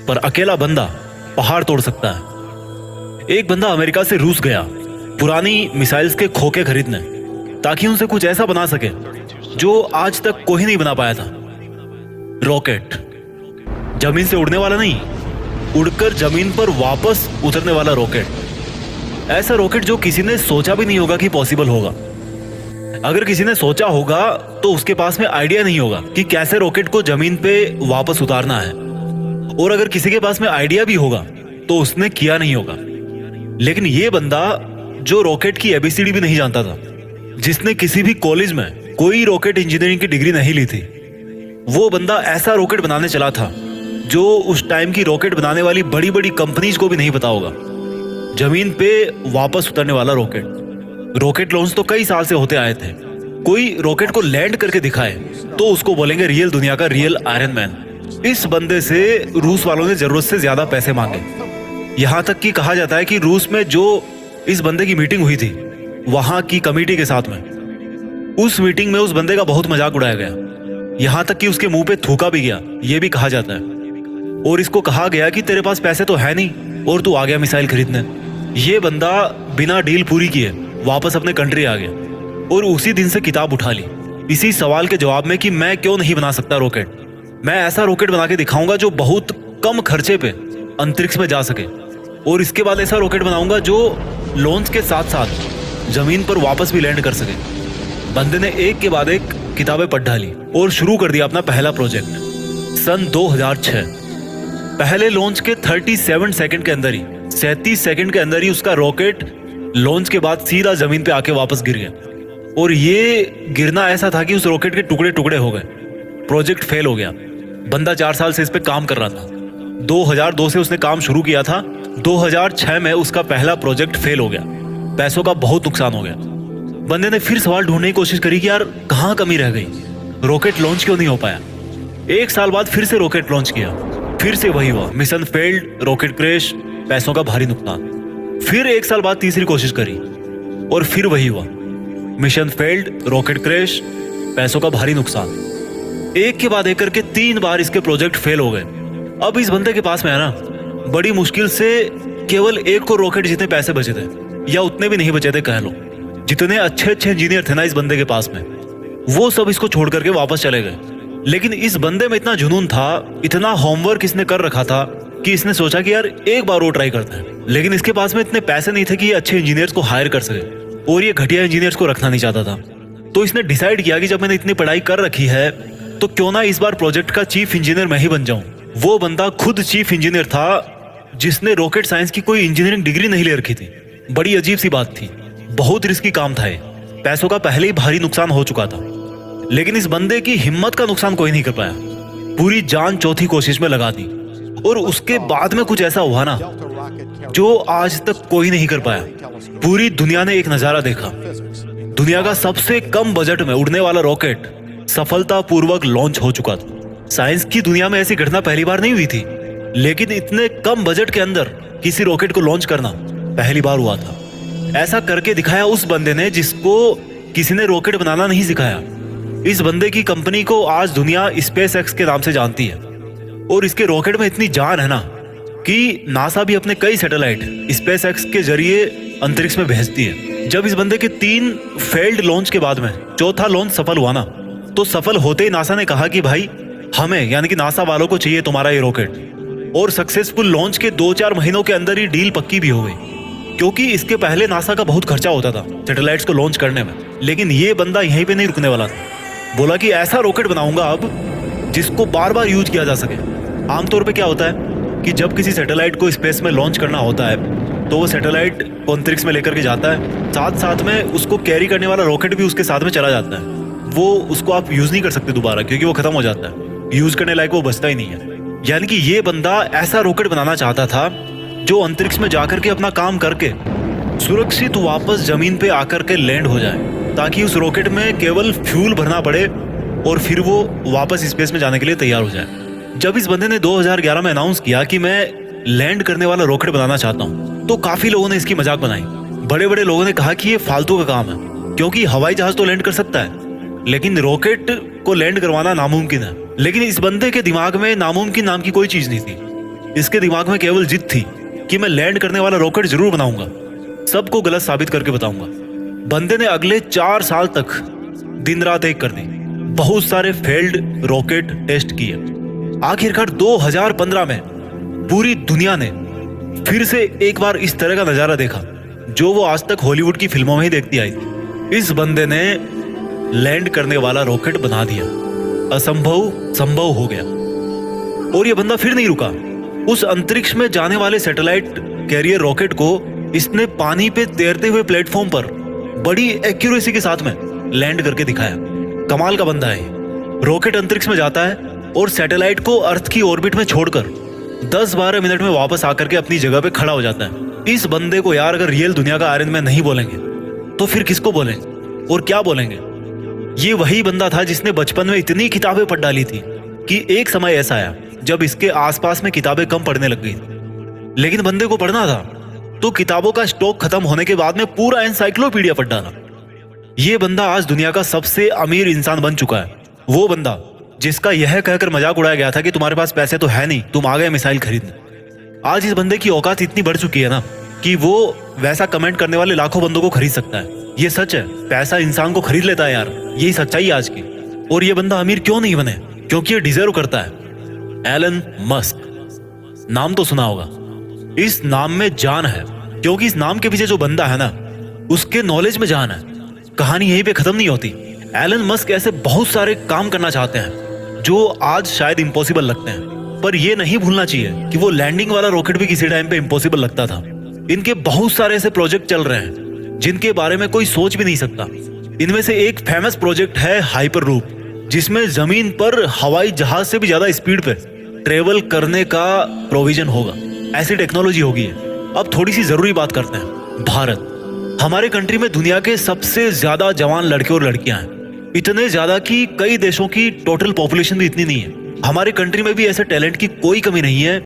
पर अकेला बंदा पहाड़ तोड़ सकता है। एक बंदा अमेरिका से रूस गया पुरानी मिसाइल्स के खोखे खरीदने, ताकि उनसे कुछ ऐसा बना सके जो आज तक कोई नहीं बना पाया था। रॉकेट, जमीन से उड़ने वाला नहीं, उड़कर जमीन पर वापस उतरने वाला रॉकेट। ऐसा रॉकेट जो किसी ने सोचा भी नहीं होगा कि पॉसिबल होगा। अगर किसी ने सोचा होगा तो उसके पास में आइडिया नहीं होगा कि कैसे रॉकेट को जमीन पे वापस उतारना है, और अगर किसी के पास में आइडिया भी होगा तो उसने किया नहीं होगा। लेकिन ये बंदा जो रॉकेट की एबीसीडी भी नहीं जानता था, जिसने किसी भी कॉलेज में कोई रॉकेट इंजीनियरिंग की डिग्री नहीं ली थी, वो बंदा ऐसा रॉकेट बनाने चला था जो उस टाइम की रॉकेट बनाने वाली बड़ी बड़ी कंपनीज को भी नहीं पता होगा। जमीन पे वापस उतरने वाला रॉकेट। रॉकेट लॉन्च तो कई साल से होते आए थे। कोई रॉकेट को लैंड करके दिखाए तो उसको बोलेंगे रियल दुनिया का रियल आयरन मैन। इस बंदे से रूस वालों ने जरूरत से ज्यादा पैसे मांगे। यहां तक कि कहा जाता है कि रूस में जो इस बंदे की मीटिंग हुई थी वहां की कमेटी के साथ में, उस मीटिंग में उस बंदे का बहुत मजाक उड़ाया गया। यहां तक कि उसके मुंह पे थूका भी गया, ये भी कहा जाता है। और इसको कहा गया कि तेरे पास पैसे तो है नहीं और तू आ गया मिसाइल खरीदने। ये बंदा बिना डील पूरी किए वापस अपने कंट्री आ गया और उसी दिन से किताब उठा ली इसी सवाल के जवाब में कि मैं क्यों नहीं बना सकता रॉकेट। मैं ऐसा रॉकेट बना के दिखाऊंगा जो बहुत कम खर्चे पे अंतरिक्ष में जा सके, और इसके बाद ऐसा रॉकेट बनाऊंगा जो लॉन्च के साथ साथ जमीन पर वापस भी लैंड कर सके। बंदे ने एक के बाद एक किताबें पढ़ डाली और शुरू कर दिया अपना पहला प्रोजेक्ट। सन 2006 पहले लॉन्च के 37 सेकंड के अंदर ही 37 सेकंड के अंदर ही उसका रॉकेट लॉन्च के बाद सीधा जमीन पे आके वापस गिर गया। और ये गिरना ऐसा था कि उस रॉकेट के टुकड़े टुकड़े हो गए। प्रोजेक्ट फेल हो गया। बंदा 4 साल से इस पे काम कर रहा था। 2002 से उसने काम शुरू किया था। 2006 में उसका पहला प्रोजेक्ट फेल हो गया। पैसों का बहुत नुकसान हो गया। बंदे ने फिर सवाल ढूंढने की कोशिश करी कि यार कहाँ कमी रह गई, रॉकेट लॉन्च क्यों नहीं हो पाया। 1 साल बाद फिर से रॉकेट लॉन्च किया, फिर से वही हुआ, मिशन फेल्ड, रॉकेट क्रैश, पैसों का भारी नुकसान। फिर 1 साल बाद तीसरी कोशिश करी और फिर वही हुआ, मिशन फेल्ड, रॉकेट क्रैश, पैसों का भारी नुकसान। एक के बाद एक करके 3 बार इसके प्रोजेक्ट फेल हो गए। अब इस बंदे के पास में है ना, बड़ी मुश्किल से केवल 1 को रॉकेट जितने पैसे बचे थे, या उतने भी नहीं बचे थे कह लो। जितने अच्छे अच्छे इंजीनियर थे ना इस बंदे के पास में, वो सब इसको छोड़ करके वापस चले गए। लेकिन इस बंदे में इतना जुनून था, इतना होमवर्क इसने कर रखा था कि इसने सोचा कि यार एक बार वो ट्राई करते हैं। लेकिन इसके पास में इतने पैसे नहीं थे कि ये अच्छे इंजीनियर्स को हायर कर सके, और ये घटिया इंजीनियर्स को रखना नहीं चाहता था। तो इसने डिसाइड किया कि जब मैंने इतनी पढ़ाई कर रखी है तो क्यों ना इस बार प्रोजेक्ट का चीफ इंजीनियर मैं ही बन जाऊं। वो बंदा खुद चीफ इंजीनियर था जिसने रॉकेट साइंस की कोई इंजीनियरिंग डिग्री नहीं ले रखी थी। बड़ी अजीब सी बात थी, बहुत रिस्की काम था ये। पैसों का पहले ही भारी नुकसान हो चुका था। लेकिन इस बंदे की हिम्मत का नुकसान कोई नहीं कर पाया। पूरी जान चौथी कोशिश में लगा दी, और उसके बाद में कुछ ऐसा हुआ ना जो आज तक कोई नहीं कर पाया। पूरी दुनिया ने एक नजारा देखा। दुनिया का सबसे कम बजट में उड़ने वाला रॉकेट सफलतापूर्वक लॉन्च हो चुका था। साइंस की दुनिया में ऐसी घटना पहली बार नहीं हुई थी, लेकिन इतने कम बजट के अंदर किसी रॉकेट को लॉन्च करना पहली बार हुआ था। ऐसा करके दिखाया उस बंदे ने जिसको किसी ने रॉकेट बनाना नहीं सिखाया। इस बंदे की कंपनी को आज दुनिया स्पेस एक्स के नाम से जानती है, और इसके रॉकेट में इतनी जान है ना कि नासा भी अपने कई सैटेलाइट स्पेस एक्स के जरिए अंतरिक्ष में भेजती है। जब इस बंदे के 3 फेल्ड लॉन्च के बाद में चौथा लॉन्च सफल हुआ ना, तो सफल होते ही नासा ने कहा कि भाई हमें यानी कि नासा वालों को चाहिए तुम्हारा ये रॉकेट। और सक्सेसफुल लॉन्च के 2-4 महीनों के अंदर ही डील पक्की भी हो गई, क्योंकि इसके पहले नासा का बहुत खर्चा होता था सैटेलाइट्स को लॉन्च करने में। लेकिन ये बंदा यहीं पे नहीं रुकने वाला था। बोला कि ऐसा रॉकेट बनाऊंगा अब जिसको बार बार यूज किया जा सके। आमतौर पे क्या होता है कि जब किसी सैटेलाइट को स्पेस में लॉन्च करना होता है तो वो सैटेलाइट को अंतरिक्ष में लेकर के जाता है, साथ साथ में उसको कैरी करने वाला रॉकेट भी उसके साथ में चला जाता है। वो उसको आप यूज नहीं कर सकते दोबारा, क्योंकि वो खत्म हो जाता है, यूज करने लायक वो बचता ही नहीं है। यानी कि ये बंदा ऐसा रॉकेट बनाना चाहता था जो अंतरिक्ष में जाकर के अपना काम करके सुरक्षित वापस जमीन पे आकर के लैंड हो जाए, ताकि उस रॉकेट में केवल फ्यूल भरना पड़े और फिर वो वापस स्पेस में जाने के लिए तैयार हो जाए। जब इस बंदे ने 2011 में अनाउंस किया कि मैं लैंड करने वाला रॉकेट बनाना चाहता हूँ, तो काफी लोगों ने इसकी मजाक बनाई। बड़े बड़े लोगों ने कहा कि ये फालतू का काम है, क्योंकि हवाई जहाज तो लैंड कर सकता है लेकिन रॉकेट को लैंड करवाना नामुमकिन है। लेकिन इस बंदे के दिमाग में नामुमकिन नाम की कोई चीज नहीं थी। इसके दिमाग में केवल जिद थी कि मैं लैंड करने वाला रॉकेट जरूर बनाऊंगा, सबको गलत साबित करके बताऊंगा। बंदे ने अगले 4 साल तक दिन रात एक कर दी, बहुत सारे फेल्ड रॉकेट टेस्ट किए। आखिरकार 2015 में पूरी दुनिया ने फिर से एक बार इस तरह का नजारा देखा जो वो आज तक हॉलीवुड की फिल्मों में ही देखती आई थी। इस बंदे ने लैंड करने वाला रॉकेट बना दिया, असंभव संभव हो गया। और ये बंदा फिर नहीं रुका, उस अंतरिक्ष में जाने वाले सैटेलाइट कैरियर रॉकेट को इसने पानी पे तैरते हुए प्लेटफॉर्म पर बड़ी एक्यूरेसी के साथ में लैंड करके दिखाया। कमाल का बंदा है। रॉकेट अंतरिक्ष में जाता है और सैटेलाइट को अर्थ की ऑर्बिट में छोड़कर 10-12 मिनट में वापस आकर के अपनी जगह पे खड़ा हो जाता है। इस बंदे को यार अगर रियल दुनिया का आयरन मैन नहीं बोलेंगे तो फिर किसको बोलेंगे और क्या बोलेंगे? ये वही बंदा था जिसने बचपन में इतनी किताबें पढ़ डाली थी कि एक समय ऐसा आया जब इसके आसपास में किताबें कम पढ़ने लग गई। लेकिन बंदे को पढ़ना था तो किताबों का स्टॉक खत्म होने के बाद में पूरा एनसाइक्लोपीडिया पढ़ डाला। ये बंदा आज दुनिया का सबसे अमीर इंसान बन चुका है। वो बंदा जिसका यह कहकर मजाक उड़ाया गया था कि तुम्हारे पास पैसे तो है नहीं, तुम आ गए मिसाइल खरीदने। आज इस बंदे की औकात इतनी बढ़ चुकी है ना कि वो वैसा कमेंट करने वाले लाखों बंदों को खरीद सकता है। ये सच है, पैसा इंसान को खरीद लेता है यार, यही सच्चाई है आज की। और ये बंदा अमीर क्यों नहीं बने? क्योंकि ये डिजर्व करता है। एलन मस्क नाम तो सुना होगा। इस नाम में जान है, क्योंकि इस नाम के पीछे जो बंदा है ना उसके नॉलेज में जान है। कहानी यहीं पे खत्म नहीं होती। एलन मस्क ऐसे बहुत सारे काम करना चाहते हैं जो आज शायद इम्पॉसिबल लगते हैं, पर यह नहीं भूलना चाहिए कि वो लैंडिंग वाला रॉकेट भी किसी टाइम पे इम्पॉसिबल लगता था। इनके बहुत सारे ऐसे प्रोजेक्ट चल रहे हैं जिनके बारे में कोई सोच भी नहीं सकता। इनमें से एक फेमस प्रोजेक्ट है हाइपर लूप, जिसमें जमीन पर हवाई जहाज से भी ज्यादा स्पीड पे ट्रेवल करने का प्रोविजन होगा। ऐसी टेक्नोलॉजी होगी। अब थोड़ी सी जरूरी बात करते हैं। भारत, हमारे कंट्री में दुनिया के सबसे ज्यादा जवान लड़के और लड़कियां हैं, इतने ज्यादा कि कई देशों की टोटल पॉपुलेशन भी इतनी नहीं है। हमारे कंट्री में भी ऐसे टैलेंट की कोई कमी नहीं है